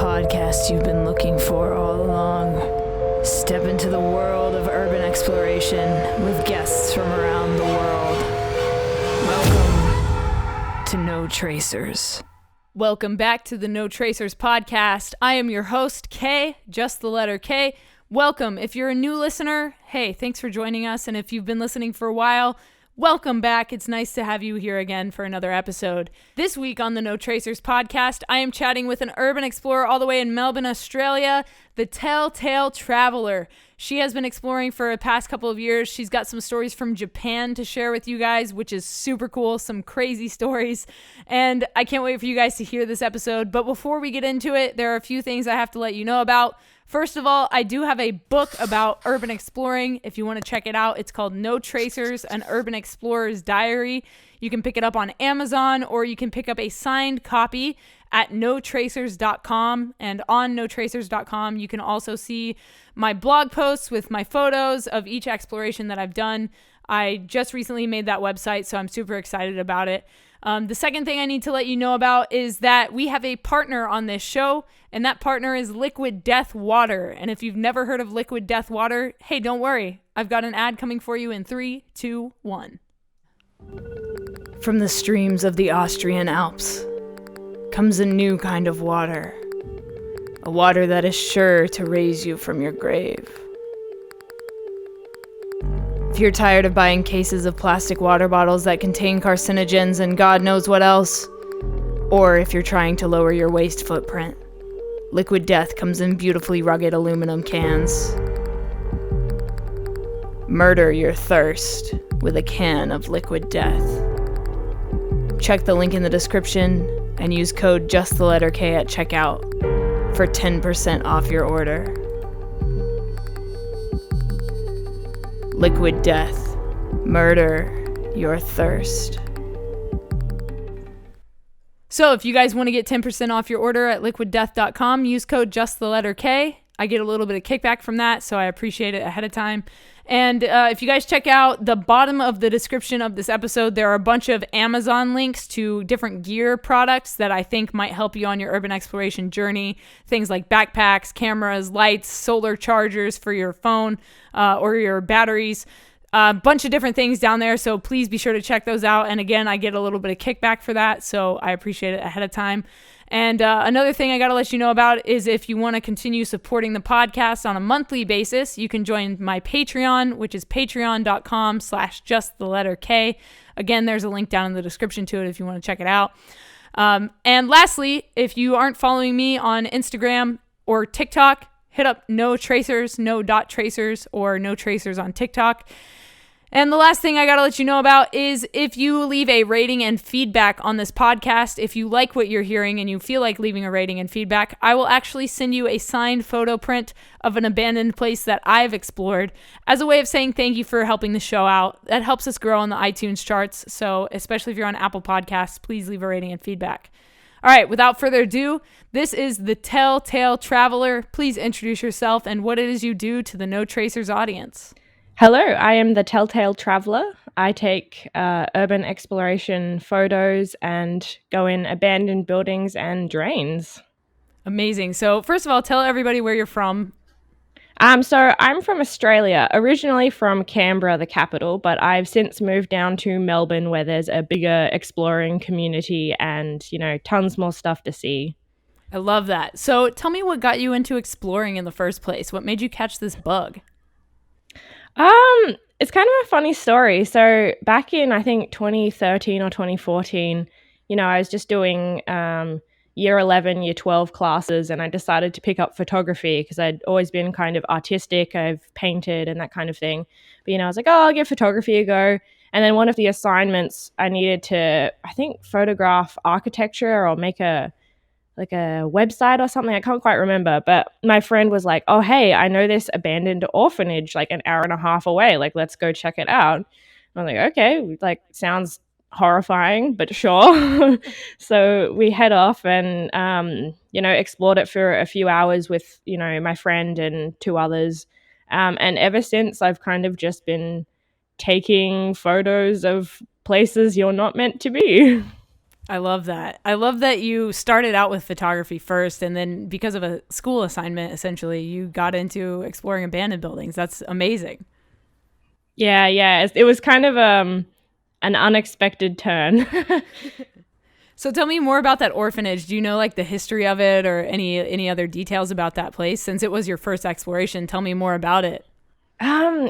podcast you've been looking for all along. Step into the world of urban exploration with guests from around the world. Welcome to No Tracers. Welcome back to the No Tracers podcast. I am your host, K, just the letter K. Welcome. If you're a new listener, hey, thanks for joining us. And if you've been listening for a while, welcome back. It's nice to have you here again for another episode. This week on the No Tracers podcast, I am chatting with an urban explorer all the way in Melbourne, Australia, TheTellTaleTraveller. She has been exploring for the past couple of years. She's got some stories from Japan to share with you guys, which is super cool, some crazy stories. And I can't wait for you guys to hear this episode. But before we get into it, there are a few things I have to let you know about. First of all, I do have a book about urban exploring. If you want to check it out, it's called No Tracers, An Urban Explorer's Diary. You can pick it up on Amazon, or you can pick up a signed copy at notracers.com. And on notracers.com, you can also see my blog posts with my photos of each exploration that I've done. I just recently made that website, so I'm super excited about it. The second thing I need to let you know about is that we have a partner on this show, and that partner is Liquid Death Water. And if you've never heard of Liquid Death Water, hey, don't worry. I've got an ad coming for you in 3, 2, 1. From the streams of the Austrian Alps comes a new kind of water. A water that is sure to raise you from your grave. If you're tired of buying cases of plastic water bottles that contain carcinogens and God knows what else, or if you're trying to lower your waste footprint, Liquid Death comes in beautifully rugged aluminum cans. Murder your thirst with a can of Liquid Death. Check the link in the description and use code JustTheLetterK at checkout for 10% off your order. Liquid Death. Murder your thirst. So if you guys want to get 10% off your order at liquiddeath.com, use code JustTheLetterK. I get a little bit of kickback from that, so I appreciate it ahead of time. And if you guys check out the bottom of the description of this episode, there are a bunch of Amazon links to different gear products that I think might help you on your urban exploration journey. Things like backpacks, cameras, lights, solar chargers for your phone or your batteries. A bunch of different things down there, so please be sure to check those out. And again, I get a little bit of kickback for that, so I appreciate it ahead of time. And another thing I got to let you know about is if you want to continue supporting the podcast on a monthly basis, you can join my Patreon, which is patreon.com/justtheletterK. Again, there's a link down in the description to it if you want to check it out. And lastly, if you aren't following me on Instagram or TikTok, hit up No Tracers, no.tracers, or No Tracers on TikTok. And the last thing I got to let you know about is if you leave a rating and feedback on this podcast, if you like what you're hearing and you feel like leaving a rating and feedback, I will actually send you a signed photo print of an abandoned place that I've explored as a way of saying thank you for helping the show out. That helps us grow on the iTunes charts. So especially if you're on Apple Podcasts, please leave a rating and feedback. All right, without further ado, this is the TellTaleTraveller. Please introduce yourself and what it is you do to the No Tracers audience. Hello, I am the Telltale Traveller. I take urban exploration photos and go in abandoned buildings and drains. Amazing. So first of all, tell everybody where you're from. So I'm from Australia, originally from Canberra, the capital, but I've since moved down to Melbourne where there's a bigger exploring community and, tons more stuff to see. I love that. So tell me what got you into exploring in the first place. What made you catch this bug? It's kind of a funny story. So back in, I think, 2013 or 2014, I was just doing year 11, year 12 classes, and I decided to pick up photography because I'd always been kind of artistic. I've painted and that kind of thing. But, I was like, I'll give photography a go. And then one of the assignments, I needed to, I think, photograph architecture or make a website or something. I can't quite remember, but my friend was like, oh, hey, I know this abandoned orphanage like an hour and a half away. Like, let's go check it out. I'm like, okay, sounds horrifying, but sure. So we head off and, explored it for a few hours with, my friend and 2 others. And ever since, I've kind of just been taking photos of places you're not meant to be. I love that. I love that you started out with photography first, and then because of a school assignment, essentially, you got into exploring abandoned buildings. That's amazing. Yeah. It was kind of an unexpected turn. So tell me more about that orphanage. Do you know like the history of it or any other details about that place? Since it was your first exploration, tell me more about it.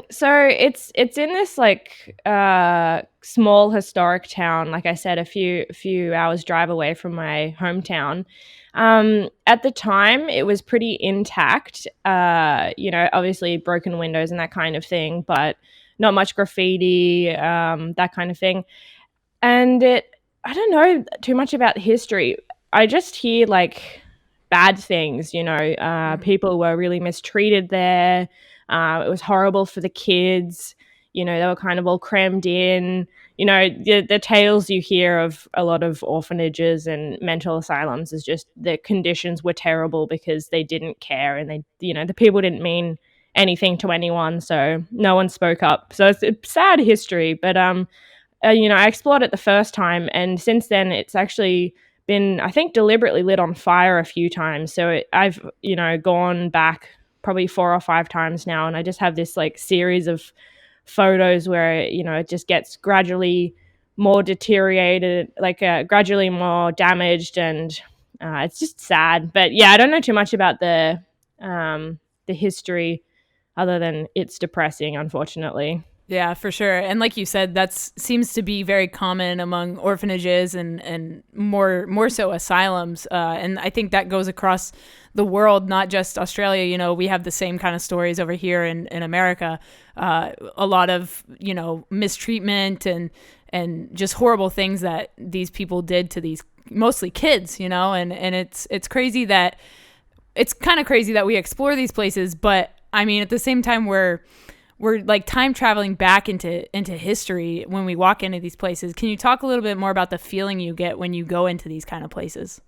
So it's in this like small historic town, like I said, a few hours drive away from my hometown. At the time, it was pretty intact. Obviously broken windows and that kind of thing, but not much graffiti, that kind of thing. And I don't know too much about the history. I just hear like bad things, people were really mistreated there. It was horrible for the kids. They were kind of all crammed in. The tales you hear of a lot of orphanages and mental asylums is just the conditions were terrible because they didn't care, and the people didn't mean anything to anyone, so no one spoke up. So it's a sad history, but I explored it the first time, and since then it's actually been, I think, deliberately lit on fire a few times. So I've, gone back probably 4 or 5 times now, and I just have this like series of photos where, it just gets gradually more deteriorated, like gradually more damaged, and it's just sad. But yeah, I don't know too much about the history other than it's depressing, unfortunately. Yeah, for sure. And like you said, that seems to be very common among orphanages and more so asylums. And I think that goes across the world, not just Australia. We have the same kind of stories over here in America. A lot of, mistreatment and just horrible things that these people did to these mostly kids, and it's crazy that it's kind of crazy that we explore these places. But I mean, at the same time, we're like time traveling back into history when we walk into these places. Can you talk a little bit more about the feeling you get when you go into these kind of places?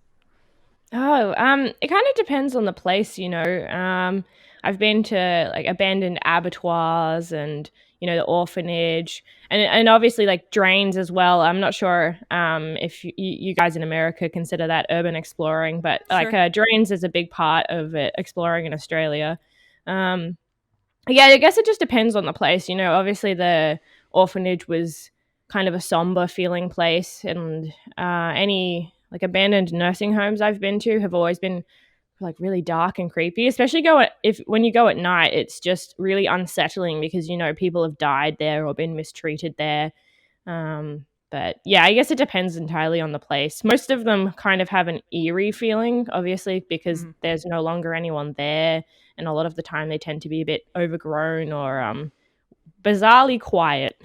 Oh, it kind of depends on the place, I've been to like abandoned abattoirs and, the orphanage and obviously like drains as well. I'm not sure if you guys in America consider that urban exploring, but Sure. like drains is a big part of it, exploring in Australia. Yeah, I guess it just depends on the place. Obviously the orphanage was kind of a somber feeling place, and any like abandoned nursing homes I've been to have always been like really dark and creepy. Especially when you go at night, it's just really unsettling because people have died there or been mistreated there. But yeah, I guess it depends entirely on the place. Most of them kind of have an eerie feeling, obviously, because there's no longer anyone there. And a lot of the time they tend to be a bit overgrown or bizarrely quiet.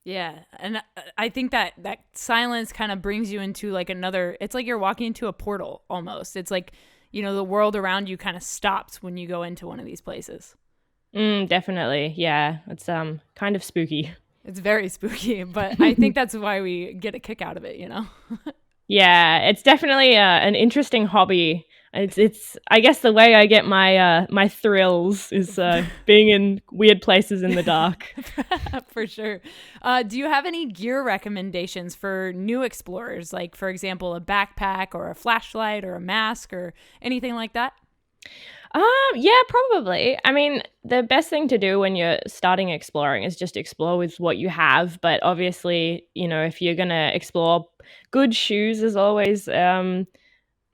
Yeah, and I think that silence kind of brings you into like another. It's like you're walking into a portal almost. It's like the world around you kind of stops when you go into one of these places. Definitely, yeah. It's kind of spooky. It's very spooky, but I think that's why we get a kick out of it. Yeah, it's definitely an interesting hobby. It's I guess the way I get my thrills is being in weird places in the dark. For sure. Do you have any gear recommendations for new explorers? Like, for example, a backpack or a flashlight or a mask or anything like that? Yeah, probably. I mean, the best thing to do when you're starting exploring is just explore with what you have. But obviously, if you're gonna explore, good shoes is always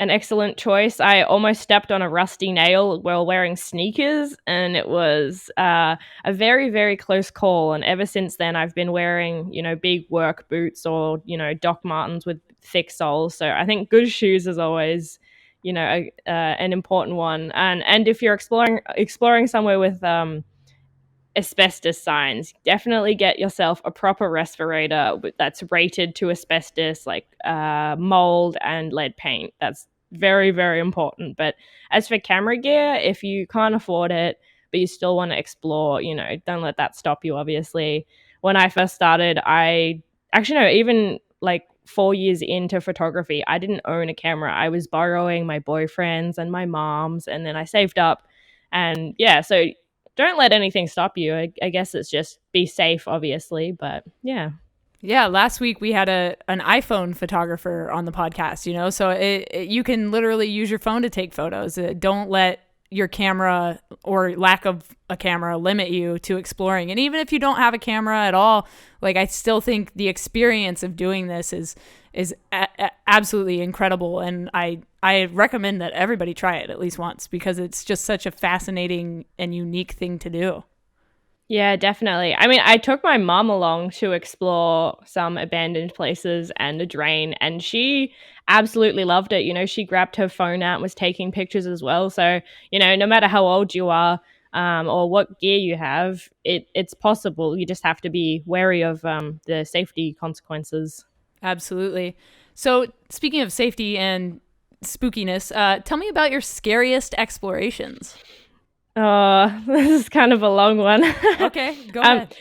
an excellent choice. I almost stepped on a rusty nail while wearing sneakers, and it was a very, very close call. And ever since then, I've been wearing, big work boots or, Doc Martens with thick soles. So I think good shoes is always, an important one. And if you're exploring somewhere with asbestos signs, definitely get yourself a proper respirator that's rated to asbestos, like mold and lead paint. That's very, very important. But as for camera gear, if you can't afford it but you still want to explore, don't let that stop you. Obviously, when I first started, I actually no, even like 4 years into photography, I didn't own a camera. I was borrowing my boyfriend's and my mom's, and then I saved up. And yeah, so don't let anything stop you. I guess it's just be safe, obviously, but yeah. Yeah, last week we had an iPhone photographer on the podcast, so you can literally use your phone to take photos. Don't let your camera or lack of a camera limit you to exploring. And even if you don't have a camera at all, like, I still think the experience of doing this is absolutely incredible. And I recommend that everybody try it at least once, because it's just such a fascinating and unique thing to do. Yeah, definitely. I mean, I took my mom along to explore some abandoned places and a drain, and she absolutely loved it. She grabbed her phone out and was taking pictures as well. So, no matter how old you are, or what gear you have, it's possible. You just have to be wary of the safety consequences. Absolutely. So, speaking of safety and spookiness, tell me about your scariest explorations. Oh, this is kind of a long one. Okay, go ahead.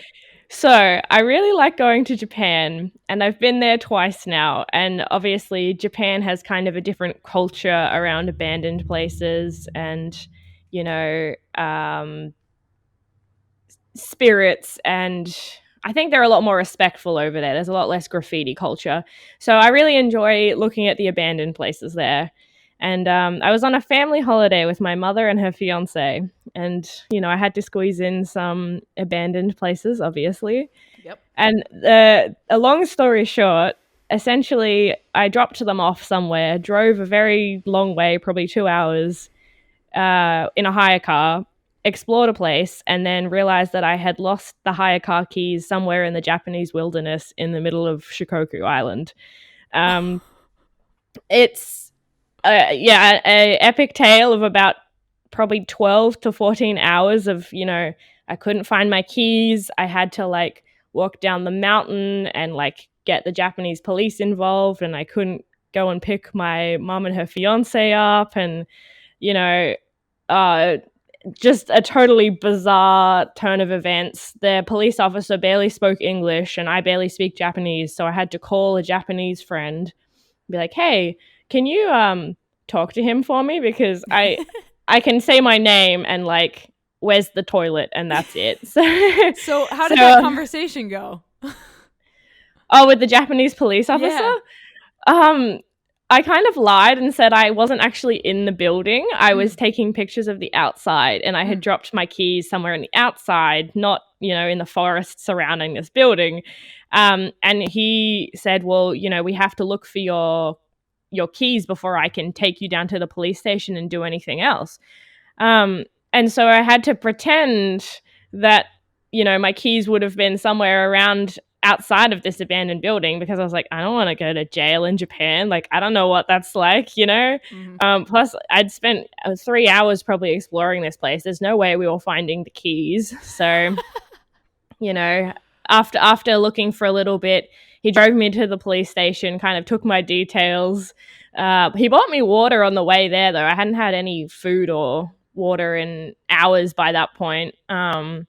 So I really like going to Japan, and I've been there twice now. And obviously, Japan has kind of a different culture around abandoned places and, spirits. And I think they're a lot more respectful over there. There's a lot less graffiti culture. So I really enjoy looking at the abandoned places there. And I was on a family holiday with my mother and her fiance. And, I had to squeeze in some abandoned places, obviously. Yep. And a long story short, essentially, I dropped them off somewhere, drove a very long way, probably 2 hours, in a hire car, explored a place, and then realized that I had lost the hire car keys somewhere in the Japanese wilderness in the middle of Shikoku Island. It's a epic tale of about probably 12 to 14 hours of, I couldn't find my keys. I had to walk down the mountain and get the Japanese police involved, and I couldn't go and pick my mom and her fiance up, and just a totally bizarre turn of events. The police officer barely spoke English and I barely speak Japanese, so I had to call a Japanese friend, be like, hey, can you talk to him for me, because I can say my name and where's the toilet, and that's it. So how did that conversation go? Oh, with the Japanese police officer? Yeah. I kind of lied and said I wasn't actually in the building. I was taking pictures of the outside, and I had dropped my keys somewhere in the outside, not, in the forest surrounding this building. And he said, well, we have to look for your keys before I can take you down to the police station and do anything else. And so I had to pretend that, my keys would have been somewhere around outside of this abandoned building, because I was like, I don't want to go to jail in Japan. I don't know what that's like, Plus, I'd spent 3 hours probably exploring this place. There's no way we were finding the keys. So, after looking for a little bit, he drove me to the police station, kind of took my details. He bought me water on the way there, though. I hadn't had any food or water in hours by that point. And,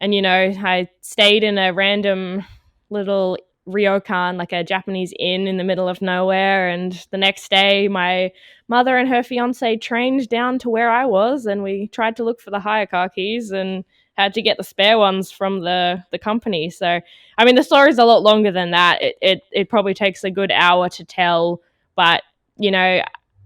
I stayed in a random little ryokan, like a Japanese inn in the middle of nowhere. And the next day, my mother and her fiance trained down to where I was, and we tried to look for the hire car keys and had to get the spare ones from the company. So, I mean, the story's a lot longer than that. It probably takes a good hour to tell, but,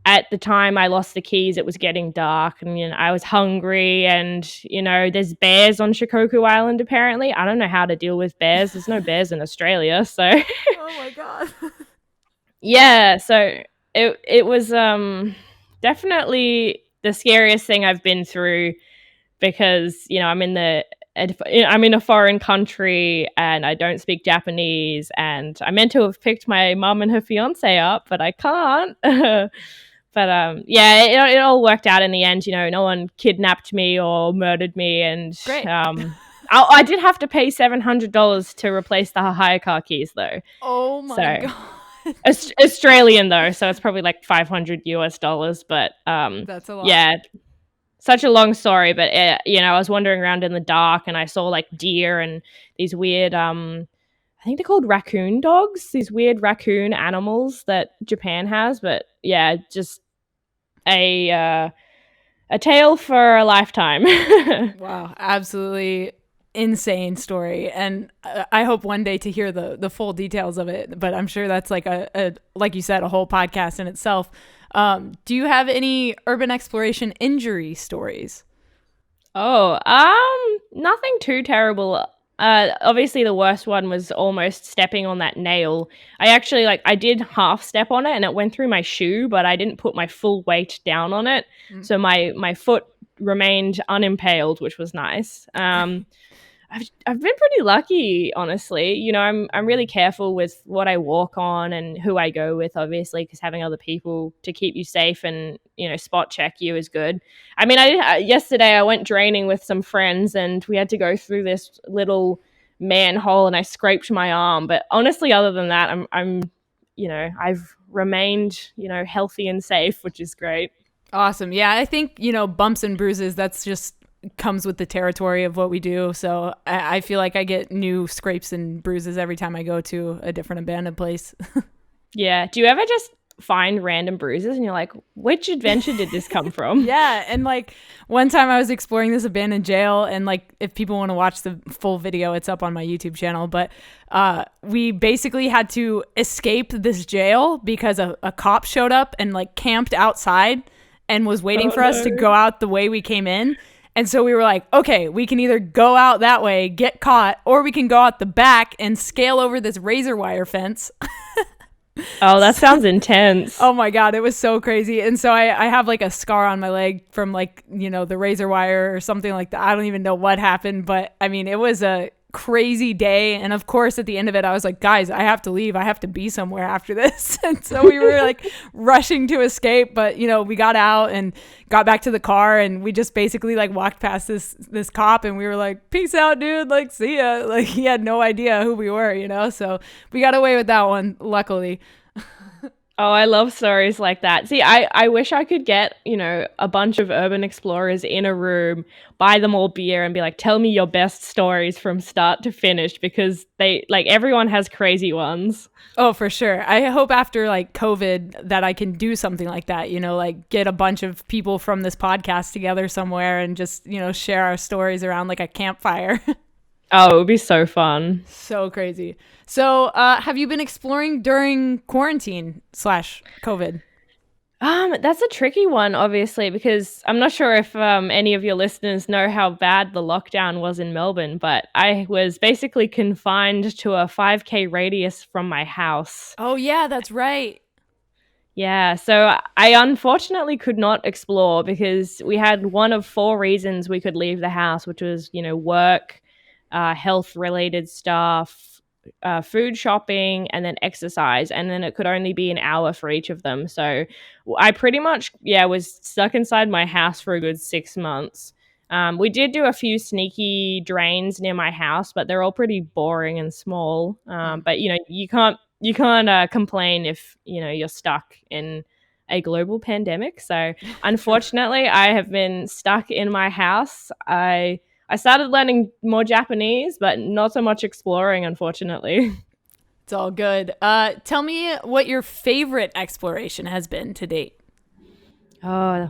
at the time I lost the keys, it was getting dark, and I was hungry, and there's bears on Shikoku Island apparently. I don't know how to deal with bears. There's no bears in Australia, so Oh my god. yeah, so it was definitely the scariest thing I've been through, because I'm in a foreign country and I don't speak Japanese, and I meant to have picked my mom and her fiance up, but I can't. But it all worked out in the end. No one kidnapped me or murdered me, and Great. I did have to pay $700 to replace the hire car keys, though. Oh my god. Australian though, so it's probably like $500. But that's a lot. Yeah, such a long story. But I was wandering around in the dark, and I saw deer and these weird I think they're called raccoon dogs, these weird raccoon animals that Japan has. But yeah, just a tale for a lifetime. Wow, absolutely insane story, and I hope one day to hear the full details of it, but I'm sure that's like a like you said, a whole podcast in itself. Do you have any urban exploration injury stories? Oh, nothing too terrible. Obviously the worst one was almost stepping on that nail. I did half step on it and it went through my shoe, but I didn't put my full weight down on it. So my foot remained unimpaled, which was nice. I've been pretty lucky, honestly. You know, I'm really careful with what I walk on and who I go with, obviously, because having other people to keep you safe and, you know, spot check you is good. I mean, yesterday I went draining with some friends and we had to go through this little manhole and I scraped my arm. But honestly, other than that, I'm you know, I've remained, you know, healthy and safe, which is great. Awesome. Yeah, I think, you know, bumps and bruises, that's just comes with the territory of what we do. So I feel like I get new scrapes and bruises every time I go to a different abandoned place. Yeah. Do you ever just find random bruises and you're like, which adventure did this come from? Yeah. And like one time I was exploring this abandoned jail, and like if people want to watch the full video, it's up on my YouTube channel. But we basically had to escape this jail because a cop showed up and like camped outside and was waiting for us to go out the way we came in. And so we were like, okay, we can either go out that way, get caught, or we can go out the back and scale over this razor wire fence. Oh, that sounds intense. Oh my God, it was so crazy. And so I have like a scar on my leg from like, you know, the razor wire or something like that. I don't even know what happened, but I mean, it was a crazy day. And of course, at the end of it, I was like, guys, I have to leave. I have to be somewhere after this. And so we were like rushing to escape. But, you know, we got out and got back to the car, and we just basically like walked past this cop, and we were like, peace out, dude. Like, see ya. Like, he had no idea who we were, you know? So we got away with that one, luckily. Oh, I love stories like that. See, I wish I could get, you know, a bunch of urban explorers in a room, buy them all beer and be like, tell me your best stories from start to finish, because everyone has crazy ones. Oh, for sure. I hope after like COVID that I can do something like that, you know, like get a bunch of people from this podcast together somewhere and just, you know, share our stories around like a campfire. Oh, it would be so fun. So crazy. So, have you been exploring during quarantine/COVID? That's a tricky one, obviously, because I'm not sure if any of your listeners know how bad the lockdown was in Melbourne, but I was basically confined to a 5K radius from my house. Oh, yeah, that's right. Yeah, so I unfortunately could not explore because we had one of 4 reasons we could leave the house, which was, you know, work, health-related stuff, food shopping, and then exercise, and then it could only be an hour for each of them. So I pretty much was stuck inside my house for a good 6 months. We did do a few sneaky drains near my house, but they're all pretty boring and small. But you know, you can't complain if, you know, you're stuck in a global pandemic. So unfortunately I have been stuck in my house. I started learning more Japanese, but not so much exploring, unfortunately. It's all good. Tell me what your favorite exploration has been to date. Oh,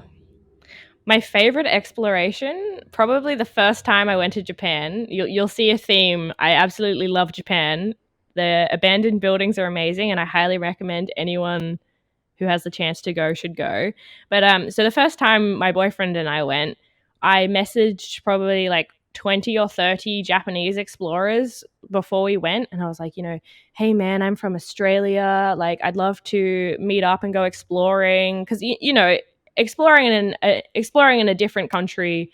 my favorite exploration, probably the first time I went to Japan. You'll see a theme. I absolutely love Japan. The abandoned buildings are amazing, and I highly recommend anyone who has the chance to go should go. But so the first time my boyfriend and I went, I messaged probably like 20 or 30 Japanese explorers before we went. And I was like, you know, hey man, I'm from Australia. Like, I'd love to meet up and go exploring. Because, you know, exploring in a different country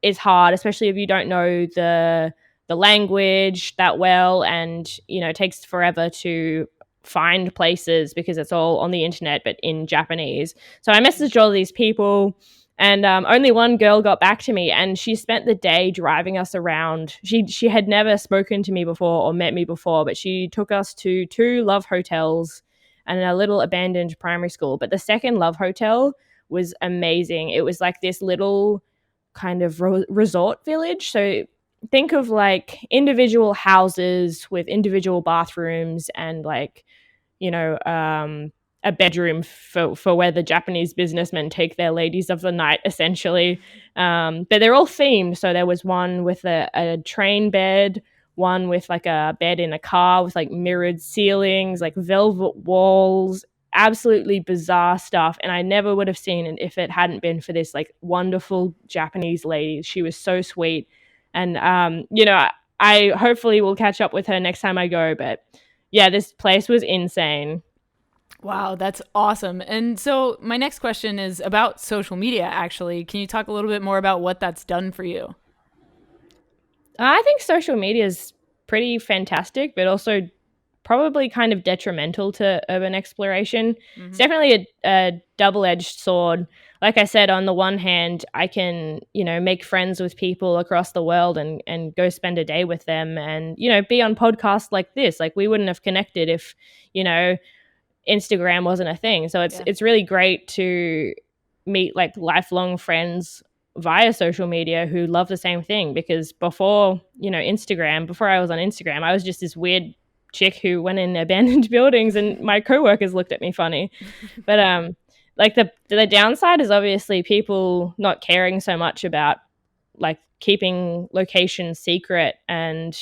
is hard, especially if you don't know the language that well. And, you know, it takes forever to find places because it's all on the internet, but in Japanese. So I messaged all these people. And only one girl got back to me, and she spent the day driving us around. She had never spoken to me before or met me before, but she took us to 2 love hotels and a little abandoned primary school. But the second love hotel was amazing. It was like this little kind of resort village. So think of like individual houses with individual bathrooms and like, you know, a bedroom for where the Japanese businessmen take their ladies of the night, essentially. But they're all themed. So there was one with a train bed, one with like a bed in a car with like mirrored ceilings, like velvet walls, absolutely bizarre stuff. And I never would have seen it if it hadn't been for this like wonderful Japanese lady. She was so sweet. And, I hopefully will catch up with her next time I go. But yeah, this place was insane. Wow, that's awesome. And so my next question is about social media, actually. Can you talk a little bit more about what that's done for you? I think social media is pretty fantastic, but also probably kind of detrimental to urban exploration. It's definitely a double-edged sword. Like I said, on the one hand, I can, make friends with people across the world and go spend a day with them and, be on podcasts like this. Like we wouldn't have connected if, Instagram wasn't a thing. So it's really great to meet like lifelong friends via social media who love the same thing, because before I was on Instagram, I was just this weird chick who went in abandoned buildings and my coworkers looked at me funny. But like the downside is obviously people not caring so much about like keeping locations secret, and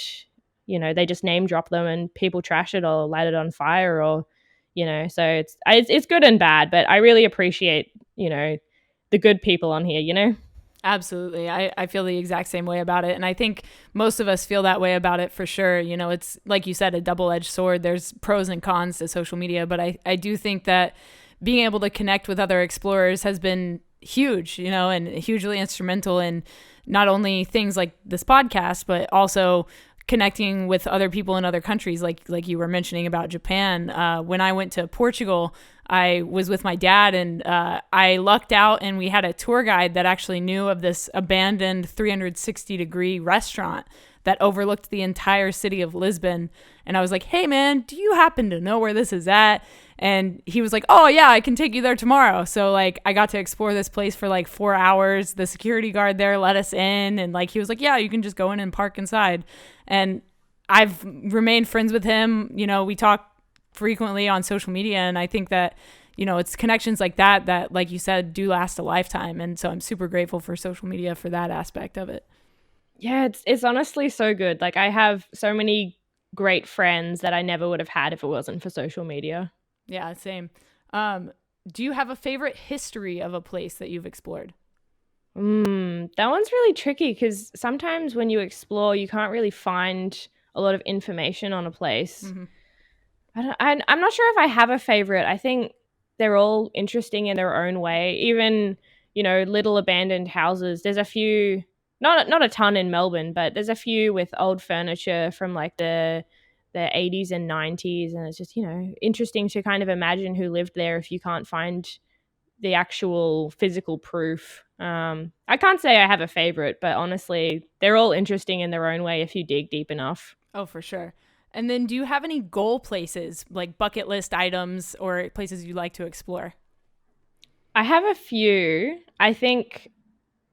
they just name drop them and people trash it or light it on fire, or so it's good and bad. But I really appreciate the good people on here. Absolutely. I feel the exact same way about it. And I think most of us feel that way about it for sure. It's like you said, a double-edged sword. There's pros and cons to social media, but I do think that being able to connect with other explorers has been huge, and hugely instrumental in not only things like this podcast, but also connecting with other people in other countries, like you were mentioning about Japan. When I went to Portugal, I was with my dad, and I lucked out, and we had a tour guide that actually knew of this abandoned 360-degree restaurant that overlooked the entire city of Lisbon. And I was like, hey, man, do you happen to know where this is at? And he was like, oh, yeah, I can take you there tomorrow. So, like, I got to explore this place for, like, 4 hours. The security guard there let us in. And, like, he was like, yeah, you can just go in and park inside. And I've remained friends with him. We talk frequently on social media. And I think that, it's connections like that, like you said, do last a lifetime. And so I'm super grateful for social media for that aspect of it. Yeah, it's honestly so good. Like I have so many great friends that I never would have had if it wasn't for social media. Yeah, same. Do you have a favorite history of a place that you've explored? That one's really tricky because sometimes when you explore, you can't really find a lot of information on a place. Mm-hmm. I'm not sure if I have a favorite. I think they're all interesting in their own way. Even, little abandoned houses. There's a few, not a ton in Melbourne, but there's a few with old furniture from like the 80s and 90s, and it's just interesting to kind of imagine who lived there if you can't find the actual physical proof. I can't say I have a favorite, but honestly they're all interesting in their own way if you dig deep enough. Oh, for sure. And then do you have any goal places, like bucket list items or places you'd like to explore? I have a few. I think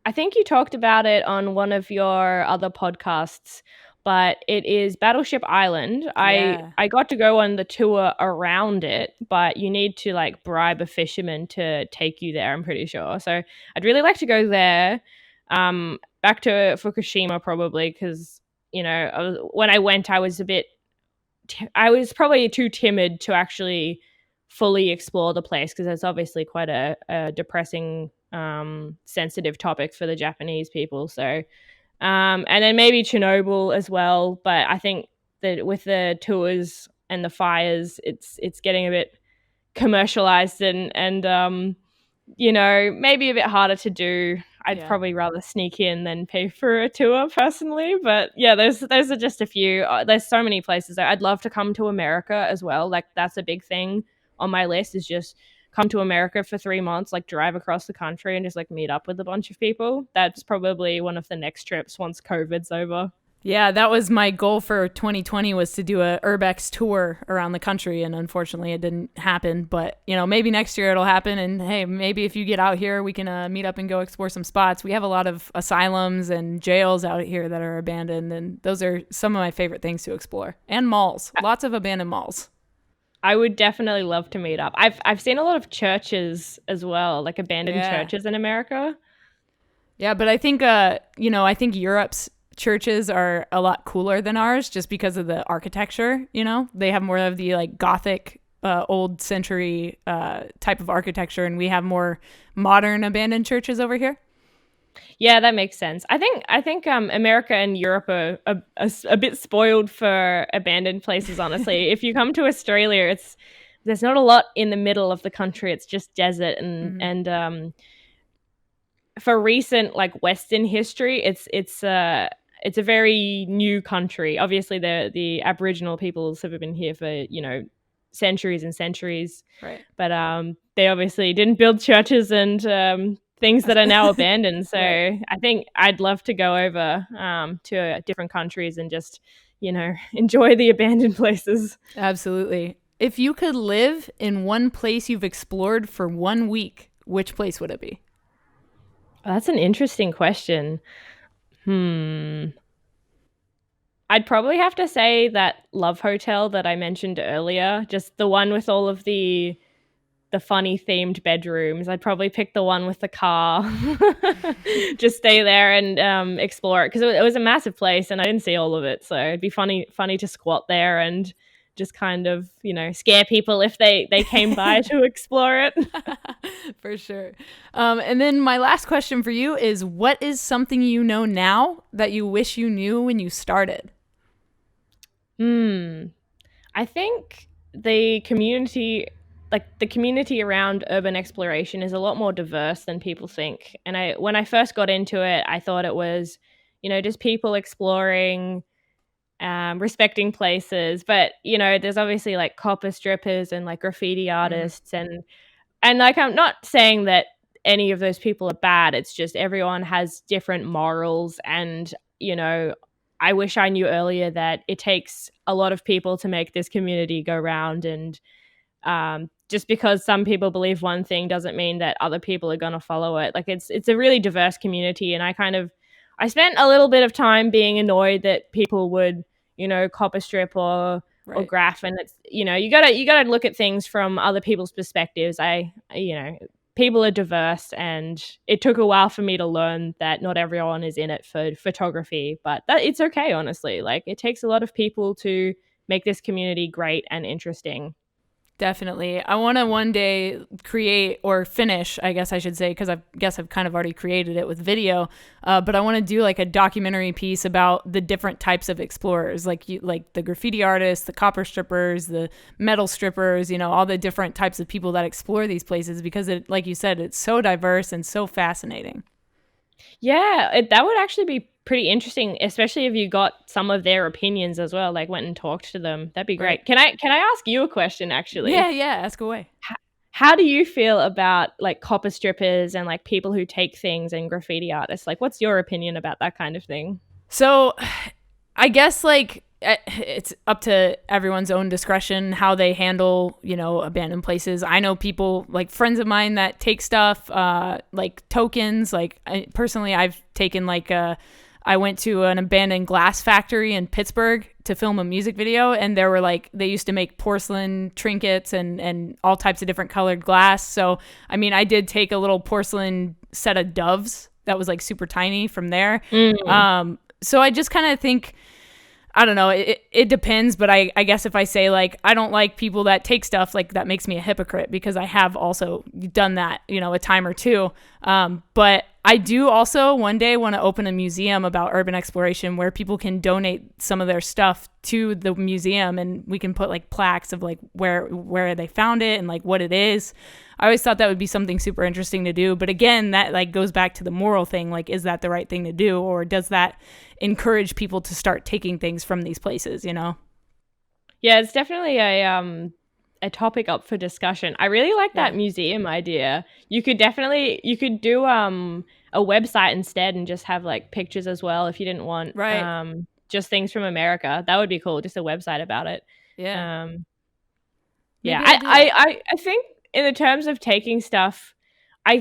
you talked about it on one of your other podcasts, but it is Battleship Island. Yeah. I got to go on the tour around it, but you need to like bribe a fisherman to take you there, I'm pretty sure. So I'd really like to go there. Back to Fukushima probably, because when I went, I was probably too timid to actually fully explore the place, because it's obviously quite a depressing, sensitive topic for the Japanese people. So, and then maybe Chernobyl as well. But I think that with the tours and the fires, it's getting a bit commercialized and maybe a bit harder to do. I'd probably rather sneak in than pay for a tour personally. But yeah, those are just a few. There's so many places. I'd love to come to America as well. Like that's a big thing on my list, is just come to America for 3 months, like drive across the country and just like meet up with a bunch of people. That's probably one of the next trips once COVID's over. Yeah, that was my goal for 2020, was to do a urbex tour around the country, and unfortunately it didn't happen. But maybe next year it'll happen, and hey, maybe if you get out here, we can meet up and go explore some spots. We have a lot of asylums and jails out here that are abandoned, and those are some of my favorite things to explore. And malls, lots of abandoned malls. I would definitely love to meet up. I've seen a lot of churches as well, like abandoned churches in America. Yeah, but I think I think Europe's churches are a lot cooler than ours just because of the architecture, They have more of the like Gothic old century type of architecture, and we have more modern abandoned churches over here. Yeah, that makes sense. I think America and Europe are a bit spoiled for abandoned places, honestly. If you come to Australia, there's not a lot in the middle of the country. It's just desert and for recent like Western history, it's a very new country. Obviously the Aboriginal peoples have been here for, centuries and centuries. Right. But they obviously didn't build churches and things that are now abandoned. So Right. I think I'd love to go over to different countries and just, enjoy the abandoned places. Absolutely. If you could live in one place you've explored for 1 week, which place would it be? Oh, that's an interesting question. I'd probably have to say that Love Hotel that I mentioned earlier, just the one with all of the funny themed bedrooms. I'd probably pick the one with the car. Just stay there and explore it because it was a massive place and I didn't see all of it. So it'd be funny to squat there and just kind of, scare people if they came by to explore it. For sure. And then my last question for you is, what is something you know now that you wish you knew when you started? I think the community around urban exploration is a lot more diverse than people think. And when I first got into it, I thought it was, just people exploring, respecting places. But, there's obviously like copper strippers and like graffiti artists and like, I'm not saying that any of those people are bad. It's just everyone has different morals and, I wish I knew earlier that it takes a lot of people to make this community go round, and just because some people believe one thing doesn't mean that other people are going to follow it. Like it's a really diverse community, and I spent a little bit of time being annoyed that people would, copper strip or graph, and it's, you gotta look at things from other people's perspectives. People are diverse, and it took a while for me to learn that not everyone is in it for photography, but that it's okay, honestly. Like it takes a lot of people to make this community great and interesting. Definitely. I want to one day create or finish, I guess I should say, because I guess I've kind of already created it with video. But I want to do like a documentary piece about the different types of explorers, like the graffiti artists, the copper strippers, the metal strippers, all the different types of people that explore these places, because it, like you said, it's so diverse and so fascinating. Yeah, that would actually be pretty interesting, especially if you got some of their opinions as well, like went and talked to them. That'd be great. Right. Can I ask you a question, actually? Yeah, ask away. How do you feel about like copper strippers and like people who take things and graffiti artists? Like, what's your opinion about that kind of thing? So I guess like it's up to everyone's own discretion how they handle, abandoned places. I know people, like friends of mine, that take stuff, like tokens. Like personally, I've taken like I went to an abandoned glass factory in Pittsburgh to film a music video, and there were like, they used to make porcelain trinkets and all types of different colored glass. So, I mean, I did take a little porcelain set of doves that was like super tiny from there. So I just kind of think, I don't know, it depends, but I guess if I say like, I don't like people that take stuff, like that makes me a hypocrite, because I have also done that, a time or two. But I do also one day want to open a museum about urban exploration where people can donate some of their stuff to the museum, and we can put like plaques of like where they found it and like what it is. I always thought that would be something super interesting to do. But again, that like goes back to the moral thing. Like, is that the right thing to do? Or does that encourage people to start taking things from these places, Yeah, it's definitely a topic up for discussion. I really like that museum idea. You could do a website instead and just have like pictures as well if you didn't want just things from America. That would be cool. Just a website about it. Yeah. I think in the terms of taking stuff,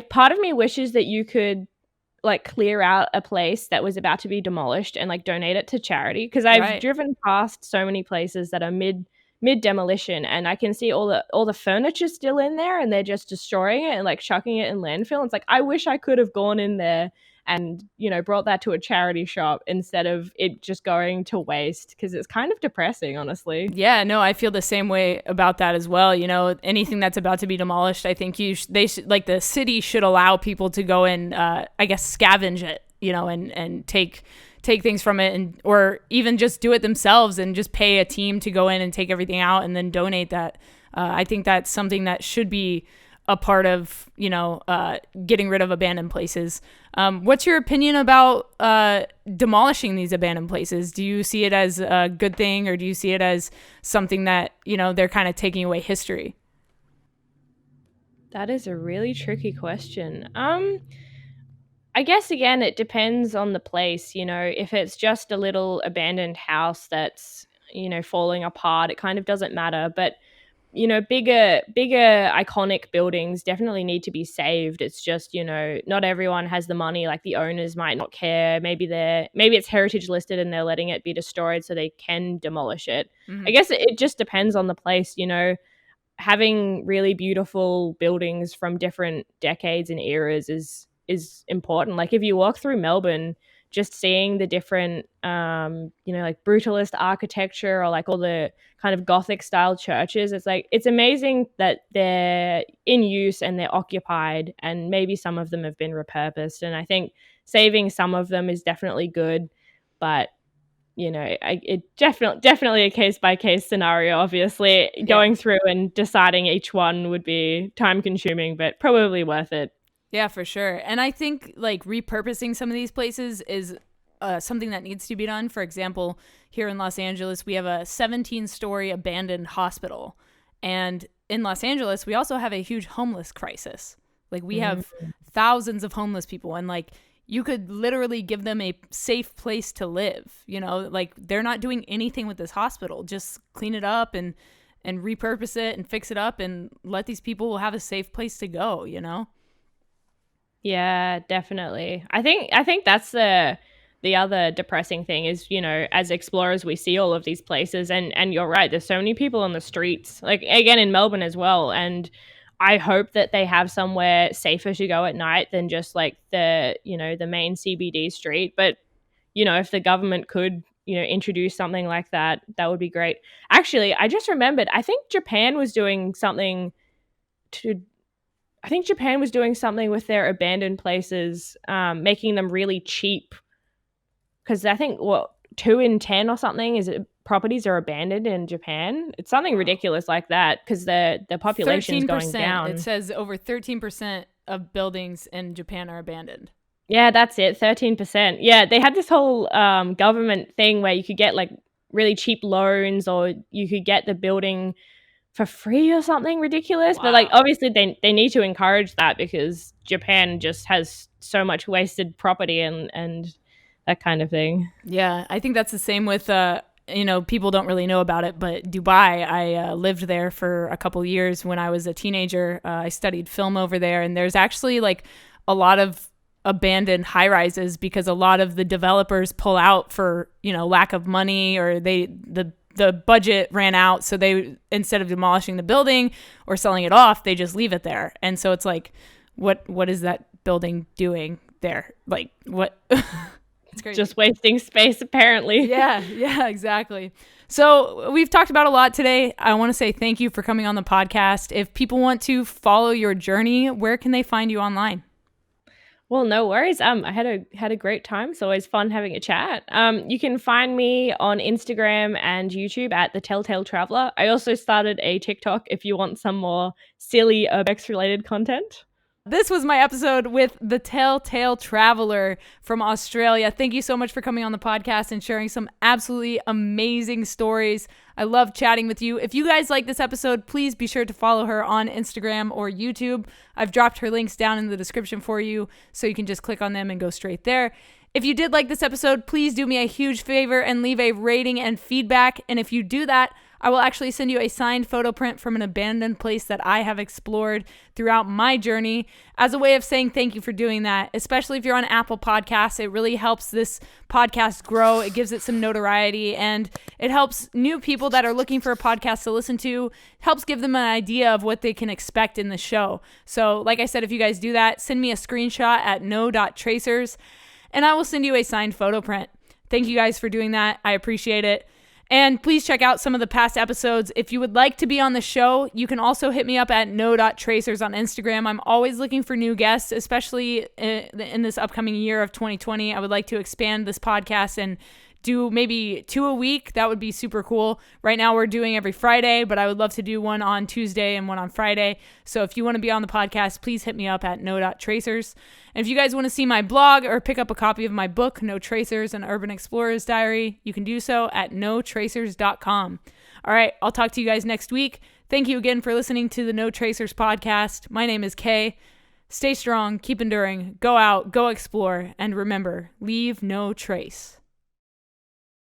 part of me wishes that you could like clear out a place that was about to be demolished and like donate it to charity, because I've driven past so many places that are mid demolition, and I can see all the furniture still in there, and they're just destroying it and like chucking it in landfill. It's like, I wish I could have gone in there and, you know, brought that to a charity shop instead of it just going to waste, because it's kind of depressing, honestly. Yeah, no, I feel the same way about that as well. You know, anything that's about to be demolished, I think they should, like, the city should allow people to go and I guess scavenge it, you know, and take things from it, and or even just do it themselves and just pay a team to go in and take everything out and then donate that. I think that's something that should be a part of, you know, getting rid of abandoned places. What's your opinion about demolishing these abandoned places? Do you see it as a good thing, or do you see it as something that, you know, they're kind of taking away history? That is a really tricky question. I guess, again, it depends on the place. You know, if it's just a little abandoned house that's, you know, falling apart, it kind of doesn't matter. But, you know, bigger iconic buildings definitely need to be saved. It's just, you know, not everyone has the money. Like, the owners might not care. Maybe it's heritage listed and they're letting it be destroyed so they can demolish it. Mm-hmm. I guess it just depends on the place. You know, having really beautiful buildings from different decades and eras is important. Like, if you walk through Melbourne, just seeing the different you know, like brutalist architecture, or like all the kind of Gothic style churches, it's like, it's amazing that they're in use and they're occupied, and maybe some of them have been repurposed, and I think saving some of them is definitely good. But, you know, it definitely a case by case scenario. Obviously, going through and deciding each one would be time consuming, but probably worth it. Yeah, for sure. And I think, like, repurposing some of these places is something that needs to be done. For example, here in Los Angeles, we have a 17-story abandoned hospital. And in Los Angeles, we also have a huge homeless crisis. Like, we have thousands of homeless people, and, like, you could literally give them a safe place to live. You know, like, they're not doing anything with this hospital. Just clean it up and repurpose it and fix it up and let these people have a safe place to go, you know? Yeah, definitely. I think that's the other depressing thing is, you know, as explorers, we see all of these places, and you're right, there's so many people on the streets, like, again, in Melbourne as well. And I hope that they have somewhere safer to go at night than just like the, you know, the main CBD street. But, you know, if the government could, you know, introduce something like that, that would be great. Actually, I just remembered, I think Japan was doing something with their abandoned places, making them really cheap. Because I think, 2 in 10 or something properties are abandoned in Japan. It's something ridiculous like that, because the population is going down. It says over 13% of buildings in Japan are abandoned. Yeah, that's it, 13%. Yeah, they had this whole government thing where you could get like really cheap loans, or you could get the building for free or something ridiculous. Wow. But like, obviously they need to encourage that, because Japan just has so much wasted property and that kind of thing. Yeah, I think that's the same with you know, people don't really know about it, but Dubai, I lived there for a couple years when I was a teenager. I studied film over there, and there's actually like a lot of abandoned high rises because a lot of the developers pull out for, you know, lack of money, or the budget ran out. So they, instead of demolishing the building or selling it off, they just leave it there. And so it's like, what is that building doing there? Like, what? It's crazy. Just wasting space, apparently. Yeah, exactly. So we've talked about a lot today. I want to say thank you for coming on the podcast. If people want to follow your journey, where can they find you online? Well, no worries. I had a great time. It's always fun having a chat. You can find me on Instagram and YouTube at TheTellTaleTraveller. I also started a TikTok if you want some more silly urbex related content. This was my episode with the Telltale Traveller from Australia. Thank you so much for coming on the podcast and sharing some absolutely amazing stories. I love chatting with you. If you guys like this episode, please be sure to follow her on Instagram or YouTube. I've dropped her links down in the description for you, so you can just click on them and go straight there. If you did like this episode, please do me a huge favor and leave a rating and feedback. And if you do that, I will actually send you a signed photo print from an abandoned place that I have explored throughout my journey as a way of saying thank you for doing that, especially if you're on Apple Podcasts. It really helps this podcast grow. It gives it some notoriety, and it helps new people that are looking for a podcast to listen to, helps give them an idea of what they can expect in the show. So like I said, if you guys do that, send me a screenshot at no.tracers, and I will send you a signed photo print. Thank you guys for doing that. I appreciate it. And please check out some of the past episodes. If you would like to be on the show, you can also hit me up at no.tracers on Instagram. I'm always looking for new guests, especially in this upcoming year of 2020. I would like to expand this podcast and do maybe 2 a week. That would be super cool. Right now we're doing every Friday, but I would love to do one on Tuesday and one on Friday. So if you want to be on the podcast, please hit me up at no.tracers. And if you guys want to see my blog or pick up a copy of my book, No Tracers, an Urban Explorer's Diary, you can do so at notracers.com. All right, I'll talk to you guys next week. Thank you again for listening to the No Tracers podcast. My name is Kay. Stay strong, keep enduring, go out, go explore, and remember, leave no trace.